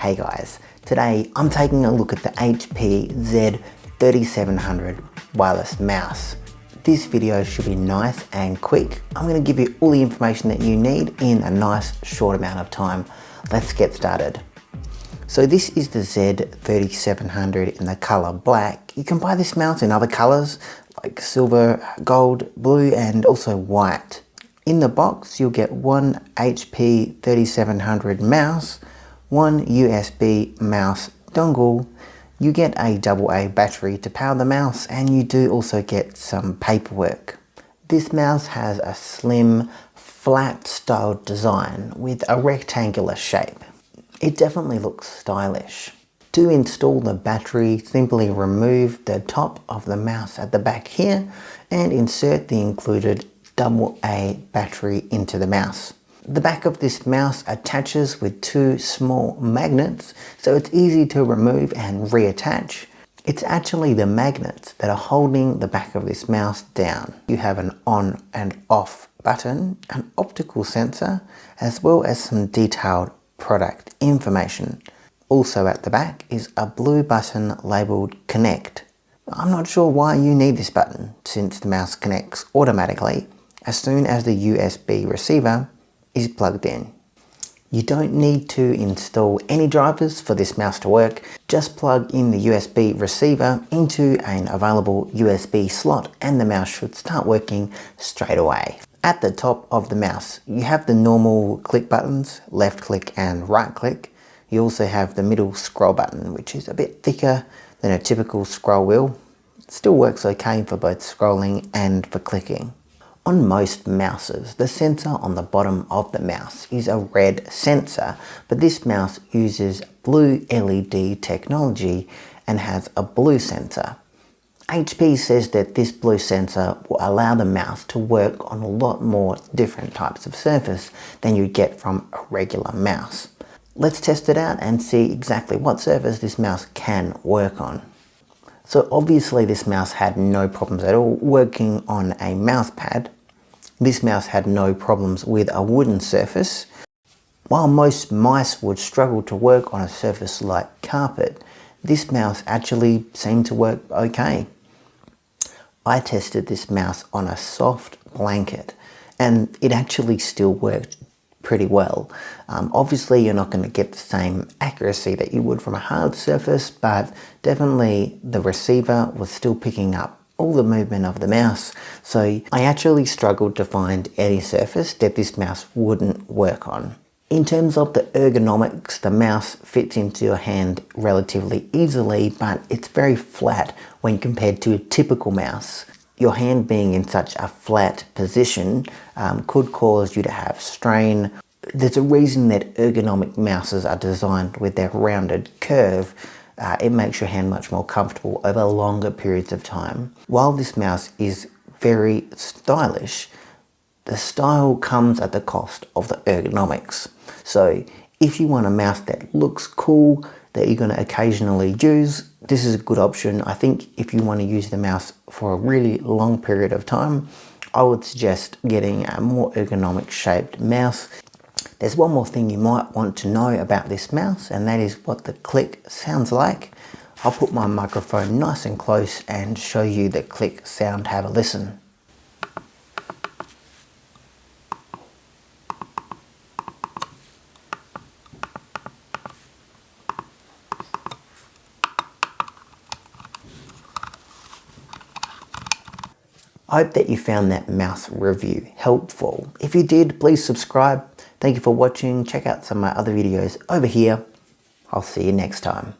Hey guys, today I'm taking a look at the HP Z3700 wireless mouse. This video should be nice and quick. I'm going to give you all the information that you need in a nice short amount of time. Let's get started. So this is the Z3700 in the color black. You can buy this mouse in other colors like silver, gold, blue and also white. In the box you'll get one HP 3700 mouse, one USB mouse dongle, you get a AA battery to power the mouse, and you do also get some paperwork. This mouse has a slim, flat styled design with a rectangular shape. It definitely looks stylish. To install the battery, simply remove the top of the mouse at the back here and insert the included AA battery into the mouse. The back of this mouse attaches with two small magnets, so it's easy to remove and reattach. It's actually the magnets that are holding the back of this mouse down. You have an on and off button, an optical sensor, as well as some detailed product information. Also at the back is a blue button labelled Connect. I'm not sure why you need this button, since the mouse connects automatically as soon as the USB receiver is plugged in. You don't need to install any drivers for this mouse to work. Just plug in the USB receiver into an available USB slot and the mouse should start working straight away. At the top of the mouse you have the normal click buttons, left click and right click. You also have the middle scroll button, which is a bit thicker than a typical scroll wheel. It still works okay for both scrolling and for clicking. On most mouses, the sensor on the bottom of the mouse is a red sensor, but this mouse uses blue LED technology and has a blue sensor. HP says that this blue sensor will allow the mouse to work on a lot more different types of surface than you get from a regular mouse. Let's test it out and see exactly what surface this mouse can work on. So obviously this mouse had no problems at all working on a mouse pad. This mouse had no problems with a wooden surface. While most mice would struggle to work on a surface like carpet, this mouse actually seemed to work okay. I tested this mouse on a soft blanket and it actually still worked pretty well. Obviously you're not going to get the same accuracy that you would from a hard surface, but definitely the receiver was still picking up all the movement of the mouse, so I actually struggled to find any surface that this mouse wouldn't work on. In terms of the ergonomics, the mouse fits into your hand relatively easily, but it's very flat when compared to a typical mouse. Your hand being in such a flat position could cause you to have strain. There's a reason that ergonomic mouses are designed with their rounded curve. It makes your hand much more comfortable over longer periods of time. While this mouse is very stylish, the style comes at the cost of the ergonomics. So if you want a mouse that looks cool, that you're going to occasionally use, this is a good option. I think if you want to use the mouse for a really long period of time, I would suggest getting a more ergonomic shaped mouse. There's one more thing you might want to know about this mouse, and that is what the click sounds like. I'll put my microphone nice and close and show you the click sound. Have a listen. I hope that you found that mouse review helpful. If you did, please subscribe. Thank you for watching. Check out some of my other videos over here. I'll see you next time.